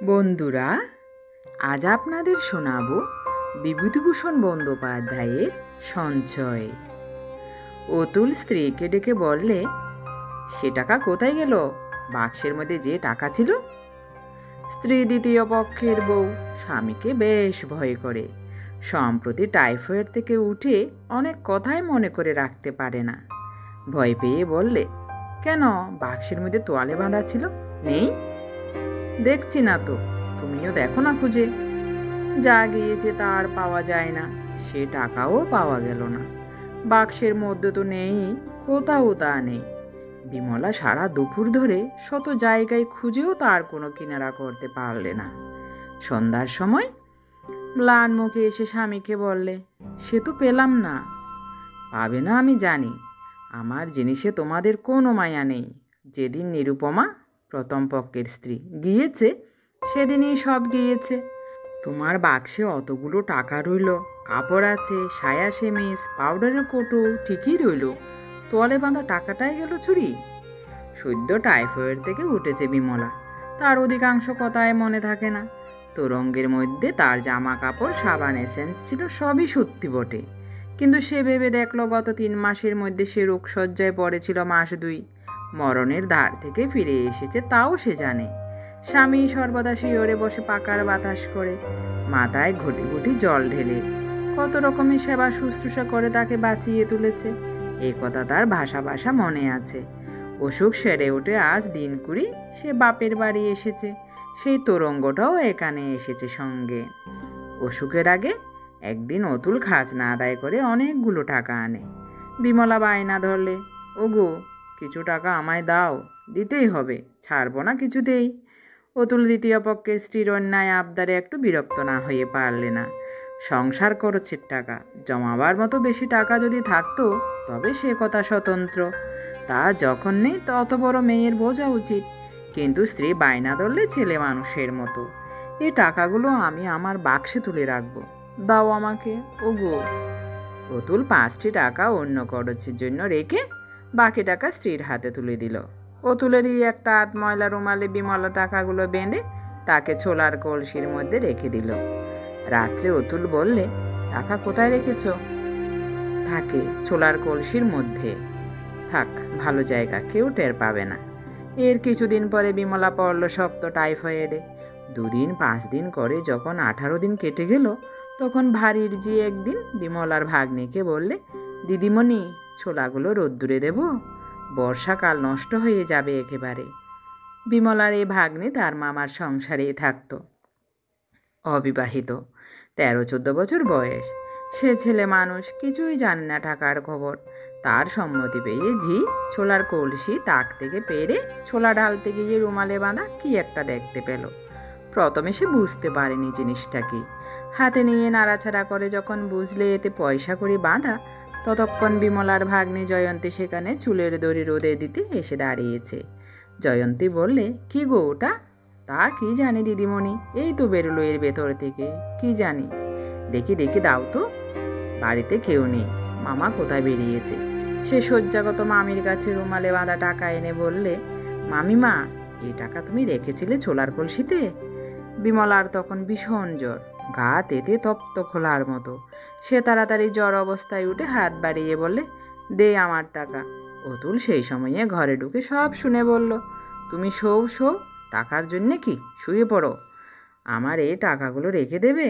বন্ধুরা, আজ আপনাদের শোনাব বিভূতিভূষণ বন্দ্যোপাধ্যায়ের সঞ্চয়। অতুল স্ত্রীকে ডেকে বললে, সে টাকা কোথায় গেল? বাক্সের মধ্যে যে টাকা ছিল। স্ত্রী দ্বিতীয় পক্ষের বউ স্বামীকে বেশ ভয় করে। সম্প্রতি টাইফয়েড থেকে উঠে অনেক কথাই মনে করে রাখতে পারে না। ভয় পেয়ে বললে, কেন, বাক্সের মধ্যে তোয়ালে বাঁধা ছিল, নেই? দেখছি না তো, তুমিও দেখো না খুঁজে। যা গিয়েছে তা আর পাওয়া যায় না, সে টাকাও পাওয়া গেল না। বাক্সের মধ্যে তো নেই, কোথাও তা নেই। বিমলা সারা দুপুর ধরে শত জায়গায় খুঁজেও তার কোনো কিনারা করতে পারলে না। সন্ধ্যার সময় ম্লান মুখে এসে স্বামীকে বললে, সে তো পেলাম না। পাবে না আমি জানি, আমার জিনিসে তোমাদের কোনো মায়া নেই। যেদিন নিরুপমা, প্রথম পক্ষের স্ত্রী, গিয়েছে সেদিনই সব গিয়েছে। তোমার বাক্সে অতগুলো টাকা রইল, কাপড় আছে, সায়া সেমিজ, পাউডারের কৌটো ঠিকই রইল, তোয়ালে বাঁধা টাকাটাই গেল চুরি। সদ্য টাইফয়েড থেকে উঠেছে বিমলা, তার অধিকাংশ কথায় মনে থাকে না। তোরঙ্গের মধ্যে তার জামা কাপড়, সাবান, এসেন্স ছিল, সবই সত্যি বটে। কিন্তু সে ভেবে দেখলো গত 3 মাসের মধ্যে সে রোগশয্যায় পড়েছিল মাস 2, মরণের ধার থেকে ফিরে এসেছে তাও সে জানে। স্বামী সর্বদা শিয়রে বসে পাকার বাতাস করে, মাথায় ঘুটি ঘুটি জল ঢেলে কত রকমের সেবা শুশ্রূষা করে তাকে বাঁচিয়ে তুলেছে। এই কথা তার ভাষা ভাষা মনে আছে। অসুখ সেরে উঠে আজ দিন 20 সে বাপের বাড়ি এসেছে। সেই তোরঙ্গটাও এখানে এসেছে সঙ্গে। অসুখের আগে একদিন অতুল খাজনা আদায় করে অনেকগুলো টাকা আনে। বিমলা বায়না ধরলে, ওগো, কিছু টাকা আমায় দাও, দিতেই হবে, ছাড়বো না কিছুতেই। অতুল দ্বিতীয় পক্ষে স্ত্রীর অন্যায় আবদারে একটু বিরক্ত না হয়ে পারলে না। সংসার খরচের টাকা জমাবার মতো বেশি টাকা যদি থাকতো তবে সে কথা স্বতন্ত্র। তা যখন নেই তত বড় মেয়ের বোঝা উচিত। কিন্তু স্ত্রী বায়না ধরলে ছেলে মানুষের মতো, এই টাকাগুলো আমি আমার বাক্সে তুলে রাখবো, দাও আমাকে ওগো। অতুল 5টি টাকা অন্য খরচের জন্য রেখে বাকি টাকা স্ত্রীর হাতে তুলে দিল। অতুলেরই একটা হাত ময়লা রুমালে বিমলা টাকাগুলো বেঁধে তাকে ছোলার কলসির মধ্যে রেখে দিল। রাত্রে অতুল বললে, টাকা কোথায় রেখেছ? থাকে ছোলার কলসির মধ্যে। থাক, ভালো জায়গা, কেউ টের পাবে না। এর কিছুদিন পরে বিমলা পড়ল শক্ত টাইফয়েডে। 2 দিন 5 দিন করে যখন 18 দিন কেটে গেল, তখন ভারীর জি একদিন বিমলার ভাগ্নিকে বললে, দিদিমণি, ছোলাগুলো রোদ্দুরে দেব, বর্ষাকাল নষ্ট হয়ে যাবে একেবারে। বিমলার এই ভাগ্নি তার মামার সংসারেই থাকতো, অবিবাহিত, 13-14 বছর বয়স। সে ছেলে মানুষ, কিছুই জানে না টাকার খবর। তার সম্মতি পেয়ে ঝি ছোলার কলসি তাক থেকে পেরে ছোলা ঢালতে গিয়ে রুমালে বাঁধা কি একটা দেখতে পেল। প্রথমে সে বুঝতে পারেনি জিনিসটা কি। হাতে নিয়ে নাড়াচাড়া করে যখন বুঝলে এতে পয়সা করে বাঁধা, ততক্ষণ বিমলার ভাগ্নি জয়ন্তী সেখানে চুলের দড়ি রোদে দিতে এসে দাঁড়িয়েছে। জয়ন্তী বললে, কি গো ওটা? তা কি জানি দিদিমণি, এই তো বেরোলো এর ভেতর থেকে, কি জানি। দেখি দেখি দাও তো। বাড়িতে কেউ নেই, মামা কোথায় বেরিয়েছে। সে শয্যাগত মামির কাছে রুমালে বাঁধা টাকা এনে বললে, মামিমা, এই টাকা তুমি রেখেছিলে ছোলার কলসিতে? বিমলার তখন ভীষণ জ্বর, গা তেতে তপ্ত খোলার মতো। সে তাড়াতাড়ি জ্বর অবস্থায় উঠে হাত বাড়িয়ে বললে, দে আমার টাকা। অতুল সেই সময়ে ঘরে ঢুকে সব শুনে বলল, তুমি শো, টাকার জন্যে কি, শুয়ে পড়ো। আমার এই টাকাগুলো রেখে দেবে?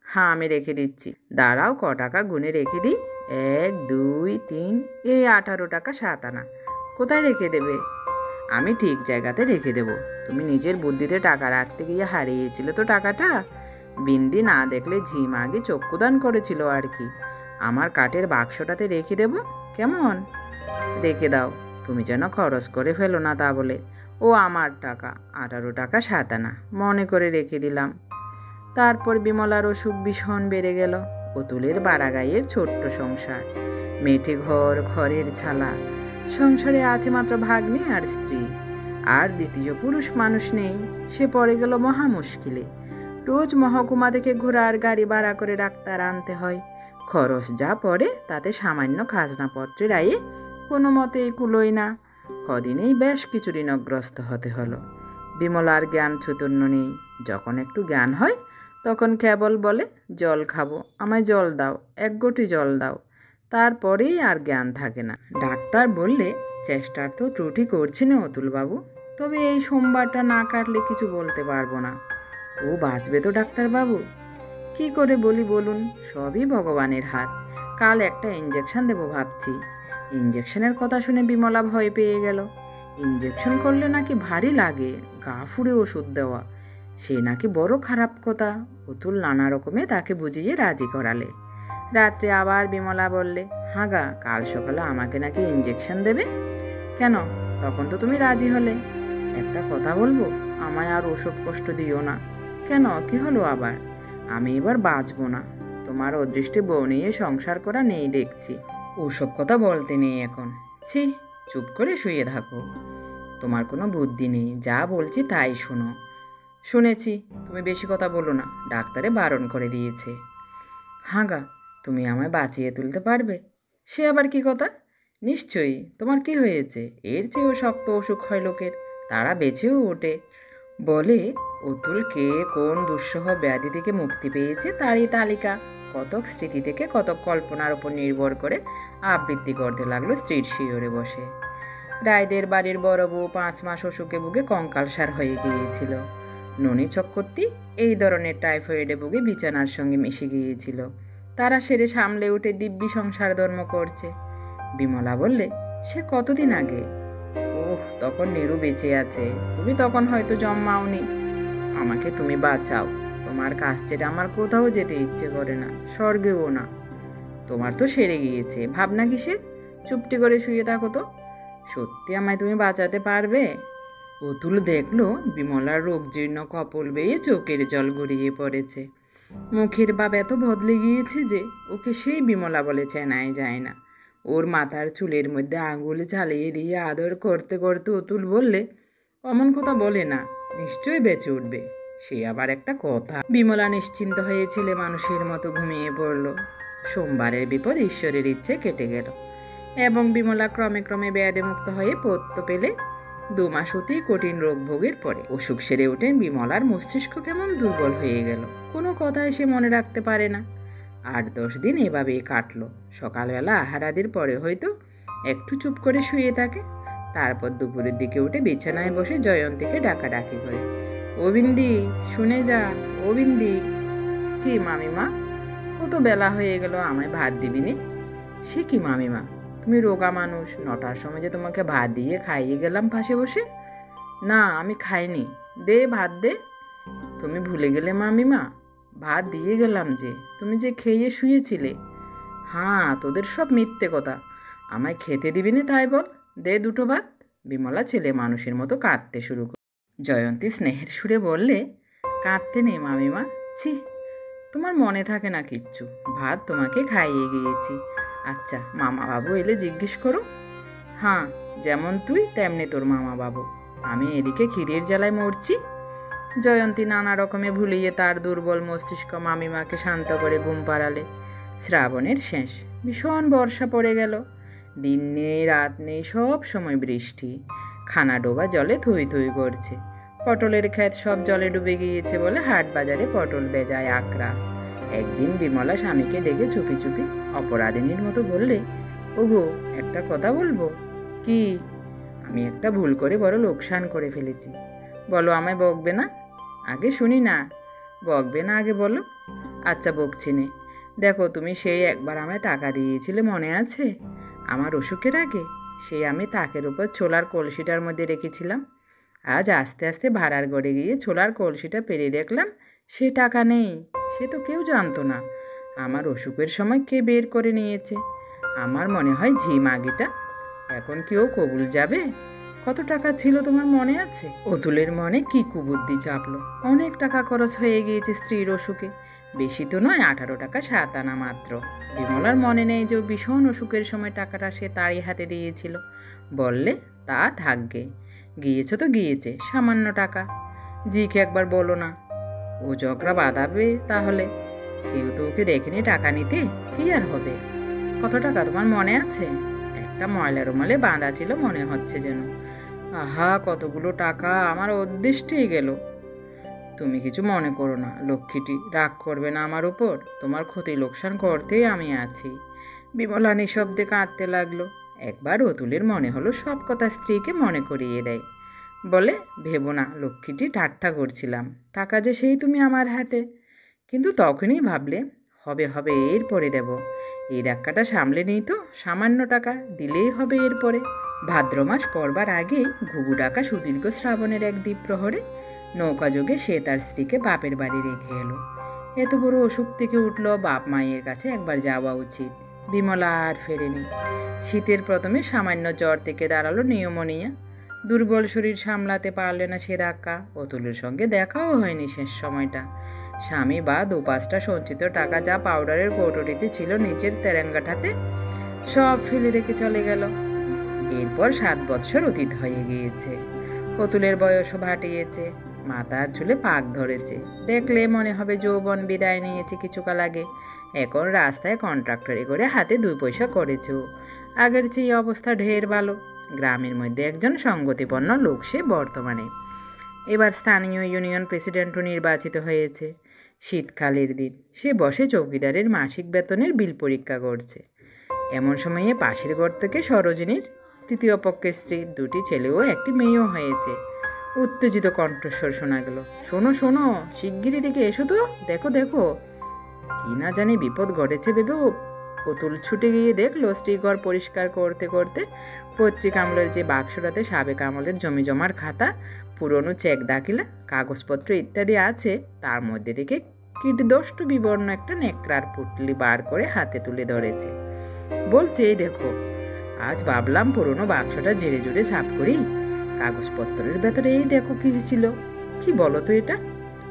হ্যাঁ, আমি রেখে দিচ্ছি, দাঁড়াও ক টাকা গুনে রেখে দিই। 1, 2, 3, এই 18 টাকা 7 আনা। কোথায় রেখে দেবে? আমি ঠিক জায়গাতে রেখে দেব। তুমি নিজের বুদ্ধিতে টাকা রাখতে গিয়ে হারিয়েছিলে তো টাকাটা। বিন্দি না দেখলে ঝিম আগে চক্ষুদান করেছিল আর কি। আমার কাঠের বাক্সটাতে রেখে দেব, কেমন? রেখে দাও, তুমি যেন খরচ করে ফেলো না তা বলে। ও আমার টাকা, 18 টাকা 7 আনা, মনে করে রেখে দিলাম। তারপর বিমলার অসুখ ভীষণ বেড়ে গেল। অতুলের বাড়াগাঁয়ের ছোট্ট সংসার, মেঠে ঘর, ঘরের ছালা। সংসারে আছে মাত্র ভাগ্নি আর স্ত্রী, আর দ্বিতীয় পুরুষ মানুষ নেই। সে পড়ে গেল মহা মুশকিলে। রোজ মহকুমা থেকে ঘোড়ার গাড়ি ভাড়া করে ডাক্তার আনতে হয়। খরচ যা পড়ে তাতে সামান্য খাজনাপত্রের আয়ে কোনো মতেই কুলোয় না। কদিনেই বেশ কিছু ঋণগ্রস্ত হতে হলো। বিমলার জ্ঞান চৈতন্য নেই। যখন একটু জ্ঞান হয় তখন কেবল বলে, জল খাবো, আমায় জল দাও, এক ঘটি জল দাও। তারপরেই আর জ্ঞান থাকে না। ডাক্তার বললে, চেষ্টার তো ত্রুটি করছি না অতুলবাবু, তবে এই সোমবারটা না কাটলে কিছু বলতে পারবো না। ও বাঁচবে তো ডাক্তারবাবু? কি করে বলি বলুন, সবই ভগবানের হাত। কাল একটা ইঞ্জেকশন দেবো ভাবছি। ইঞ্জেকশনের কথা শুনে বিমলা ভয় পেয়ে গেল। ইঞ্জেকশন করলে নাকি ভারী লাগে, গা ফুঁড়ে ওষুধ দেওয়া, সে নাকি বড় খারাপ কথা। অতুল নানা রকমে তাকে বুঝিয়ে রাজি করালে। রাত্রে আবার বিমলা বললে, হাগা কাল সকালে আমাকে নাকি ইঞ্জেকশন দেবে। কেন, তখন তো তুমি রাজি হলে। একটা কথা বলবো, আমায় আর ওসব কষ্ট দিও না। কেন, কি হলো আবার? আমি এবার বাঁচবো না। তোমার অদৃষ্টে বউ নিয়ে সংসার করা নেই দেখছি। ওসব কথা বলতে নেই এখন। ছি, চুপ করে শুয়ে থাকো। তোমার কোনো বুদ্ধি নেই, যা বলছি তাই শোনো। শুনেছি, তুমি বেশি কথা বলো না, ডাক্তারে বারণ করে দিয়েছে। হাগা, তুমি আমায় বাঁচিয়ে তুলতে পারবে? সে আবার কি কথা? নিশ্চয়ই। তোমার কি হয়েছে? এর চেয়েও শক্ত অসুখ হয় লোকের, তারা বেঁচেও ওঠে। বলে অতুল কে কোন দুঃসহ ব্যাধি থেকে মুক্তি পেয়েছে তারই তালিকা কতক স্মৃতি থেকে কতক কল্পনার উপর নির্ভর করে আবৃত্তি করতে লাগলো স্ত্রীর শিয়রে বসে। রায়দের বাড়ির বড় বউ 5 মাস অসুখে ভুগে কঙ্কালসার হয়ে গিয়েছিল। ননী চক্রবর্তী এই ধরনের টাইফয়েডে ভুগে বিছানার সঙ্গে মিশে গিয়েছিল। তারা সেরে সামলে উঠে দিব্যি সংসার ধর্ম করছে। বিমলা বললে, সে কতদিন আগে? ওহ, তখন নিরু বেঁচে আছে, তুমি তখন হয়তো জন্মাওনি। আমাকে তুমি বাঁচাও। তোমার কাছ ছেড়ে আমার কোথাও যেতে ইচ্ছে করে না, স্বর্গেও না। তোমার তো সেরে গিয়েছে, ভাবনা কিসের? চুপটি করে শুয়ে থাকো তো। সত্যি আমায় তুমি বাঁচাতে পারবে? অতুল দেখলো বিমলার রোগজীর্ণ কপল বেয়ে চোখের জল গড়িয়ে পড়েছে। মুখের ভাব এত বদলে গিয়েছে যে ওকে সেই বিমলা বলে চেনাই যায় না। ওর মাথার চুলের মধ্যে আঙুল চালিয়ে দিয়ে আদর করতে করতে অতুল বললে, অমন কথা বলে না, নিশ্চয়ই বেঁচে উঠবে। সে আবার একটা কথা। বিমলা নিশ্চিন্ত হয়ে ছেলে মানুষের মতো ঘুমিয়ে পড়ল। সোমবারের বিপদ ঈশ্বরের ইচ্ছে কেটে গেল এবং বিমলা ক্রমে ক্রমে ব্যাধি মুক্ত হয়ে পত্য পেলে। 2 মাস অতি কঠিন রোগ ভোগের পরে অসুখ সেরে ওঠেন বিমলার মস্তিষ্ক কেমন দুর্বল হয়ে গেল, কোনো কথাই সে মনে রাখতে পারে না। 8-10 দিন এভাবেই কাটলো। সকালবেলা আহারাদির পরে হয়তো একটু চুপ করে শুয়ে থাকে, তারপর দুপুরের দিকে উঠে বিছানায় বসে জয়ন্তীকে ডাকাডাকি করে, ও বিন্দি, শুনে যা, ও বিন্দি। কি মামিমা, কত বেলা হয়ে গেল, আমায় ভাত দিবি নে? সে কি মামিমা, তুমি রোগা মানুষ, 9টার সময় যে তোমাকে ভাত দিয়ে খাইয়ে গেলাম পাশে বসে। না, আমি খাইনি, দে ভাত দে। তুমি ভুলে গেলে মামিমা, ভাত দিয়ে গেলাম যে, তুমি যে খেয়ে শুয়েছিলে। হ্যাঁ, তোদের সব মিথ্যে কথা। আমায় খেতে দিবি না তাই বল, দে 2টো ভাত। বিমলা ছেলে মানুষের মতো কাঁদতে শুরু করে। জয়ন্তী স্নেহের সুরে বললে, কাঁদতে নেই মামিমা, ছি, তোমার মনে থাকে না কিচ্ছু, ভাত তোমাকে খাইয়ে গিয়েছি। আচ্ছা, মামা বাবু এলে জিজ্ঞেস করো। হ্যাঁ, যেমন তুই তেমনি তোর মামা বাবু, আমি এদিকে খিদের জ্বালায় মরছি। জয়ন্তী নানা রকমে ভুলিয়ে তার দুর্বল মস্তিষ্ক মামিমাকে শান্ত করে ঘুম পাড়ালে। শ্রাবণের শেষ, ভীষণ বর্ষা পড়ে গেল। দিন নেই রাত নেই, সব সময় বৃষ্টি। খানা ডোবা জলে থই থই করছে। পটলের ক্ষেত সব জলে ডুবে গিয়েছে বলে হাট বাজারে পটল বেজায় আকড়া। একদিন বিমলা স্বামীকে ডেকে চুপি চুপি অপরাধিনীর মতো বললে, ওগো, একটা কথা বলবো। কি? আমি একটা ভুল করে বড় লোকসান করে ফেলেছি। বলো, আমায় বকবে না? আগে শুনি না। বকবে না, আগে বলো। আচ্ছা, বকছি নে। দেখো, তুমি সেই একবার আমায় টাকা দিয়েছিলে, মনে আছে? আমার অসুখের আগে। সেই আমি তাকের উপর ছোলার কলসিটার মধ্যে রেখেছিলাম। আজ আস্তে আস্তে ভাড়ার ঘরে গিয়ে ছোলার কলসিটা পেরে দেখলাম সে টাকা নেই। সে তো কেউ জানতো না। আমার অসুখের সময় কে বের করে নিয়েছে। আমার মনে হয় ঝি মাগিটা। এখন কি ও কবুল যাবে? কত টাকা ছিল তোমার মনে আছে? অতুলের মনে কি কুবুদ্ধি চাপলো। অনেক টাকা খরচ হয়ে গিয়েছে স্ত্রীর অসুখে। বেশি তো নয়, 18 টাকা 7 আনা মাত্র। বিমলার মনে নেই যে ভীষণ অসুখের সময় টাকাটা সে তারই হাতে দিয়েছিল। বললে, তা থাকবে, গিয়েছে তো গিয়েছে, সামান্য টাকা। জিকে একবার বলো না, ও ঝগড়া বাঁধাবে তাহলে। কেউ তো ওকে দেখেনি টাকা নিতে, কি আর হবে। কত টাকা তোমার মনে আছে? একটা ময়লা রুমালে বাঁধা ছিল মনে হচ্ছে যেন। আহা, কতগুলো টাকা আমার অদৃষ্টেই গেল। তুমি কিছু মনে করো না লক্ষ্মীটি, রাগ করবে না আমার উপর, তোমার ক্ষতি লোকসান করতেই আমি আছি। বিমলা নিঃশব্দে কাঁদতে লাগলো। একবার অতুলের মনে হলো সব কথা স্ত্রীকে মনে করিয়ে দেয়। বলে, ভেবো না লক্ষ্মীটি, ঠাট্টা করছিলাম, টাকা যে সেই তুমি আমার হাতে। কিন্তু তখনই ভাবলে, হবে হবে, এরপরে দেব, এই ধাক্কাটা সামলে নেই তো, সামান্য টাকা দিলেই হবে এরপরে। ভাদ্র মাস পড়বার আগেই ঘুঘু ডাকা সুদীর্ঘ শ্রাবণের এক দ্বীপ্রহরে নৌকাযোগে সে তার স্ত্রীকে বাপের বাড়ি রেখে এলো। এত বড় অসুখ থেকে উঠল, বাপ মায়ের কাছে একবার যাওয়া উচিত। বিমলা আর ফেরেনি। শীতের প্রথমে সামান্য জ্বর থেকে দাঁড়ালো নিউমোনিয়া। দুর্বল শরীর সামলাতে পারলে না সে ধাক্কা। অতুলের সঙ্গে দেখাও হয়নি শেষ সময়টা। স্বামী বা 2-5টা সঞ্চিত টাকা যা পাউডারের কৌটোটিতে ছিল নিচের তেরেঙ্গাটাতে, সব ফেলে রেখে চলে গেল। এরপর 7 বৎসর অতীত হয়ে গিয়েছে। অতুলের বয়সও ভাটিয়েছে, মাথার চুলে পাক ধরেছে। দেখলে মনে হবে যৌবন বিদায় নিয়েছে কিছুকাল আগে। এখন রাস্তায় কন্ট্রাক্টরে করে হাতে 2 পয়সা করেছ। আগের চেয়ে অবস্থা ঢের ভালো। গ্রামের মধ্যে একজন সঙ্গতিপন্ন লোক সে বর্তমানে। এবার স্থানীয় ইউনিয়ন প্রেসিডেন্টও নির্বাচিত হয়েছে। শীতকালের দিন সে বসে চৌকিদারের মাসিক বেতনের বিল পরীক্ষা করছে। এমন সময়ে পাশের ঘর থেকে সরোজিনীর তৃতীয় পক্ষের স্ত্রী, 2টি ছেলেও একটি মেয়েও হয়েছে। উত্তেজিত কণ্ঠস্বর শোনা গেল, শোনো শোনো, শিগগিরই দিকে এসো তো, দেখো দেখো। কি না জানি বিপদ ঘটেছে ভেবে অতুল ছুটে গিয়ে দেখলো স্ত্রীঘর পরিষ্কার করতে করতে পৈতৃক আমলের যে বাক্সটাতে সাবেক আমলের জমি জমার খাতা, পুরনো চেক দাখিলা, কাগজপত্র ইত্যাদি আছে, তার মধ্যে থেকে কীটদষ্ট বিবর্ণ একটা নেকড়ার পুটলি বার করে হাতে তুলে ধরেছে। বলছে, এই দেখো, আজ ভাবলাম পুরনো বাক্সটা জেরে জুড়ে সাফ করি। কাগজপত্রের ভেতরে এই দেখো কি ছিল। কি বলো তো এটা?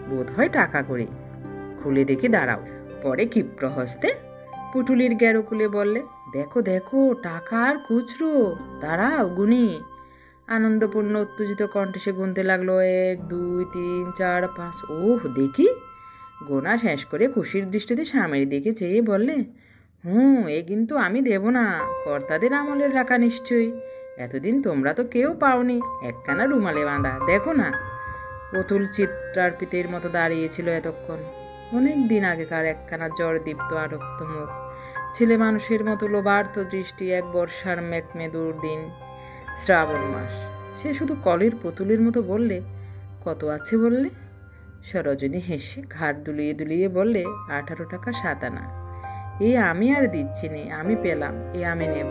বোধ হয় টাকা করি। খুলে দেখি, দাঁড়াও। পরে ক্ষিপ্র হস্তে পুটুলির গেরো খুলে বললে, দেখো দেখো, টাকা আর খুচরো, দাঁড়াও গুনি। আনন্দপূর্ণ উত্তেজিত কণ্ঠে সে গুনতে লাগলো, 1 2 3 4 5। ওহ, দেখি। গোনা শেষ করে খুশির দৃষ্টিতে স্বামীর দিকে চেয়ে বললে, এ কিন্তু আমি দেব না, কর্তাদের আমলের রাখা নিশ্চয়ই। এতদিন তোমরা তো কেউ পাওনি, একখানা রুমালে বাঁধা, দেখো না। অতুল চিত্রার্পিতের মতো দাঁড়িয়েছিল এতক্ষণ। অনেক দিন আগেকার একখানা জ্বর দীপ্ত আরক্ত মুখ, ছেলে মানুষের মতো লোভার্ত দৃষ্টি, এক বর্ষার মেঘমেদুর দিন, শ্রাবণ মাস। সে শুধু কলের পুতুলের মতো বললে, কত আছে বললে? সরোজিনী হেসে ঘাড় দুলিয়ে দুলিয়ে বললে, 18 টাকা 7 আনা। আমি আর দিচ্ছি নে, আমি পেলাম, আমি নেব।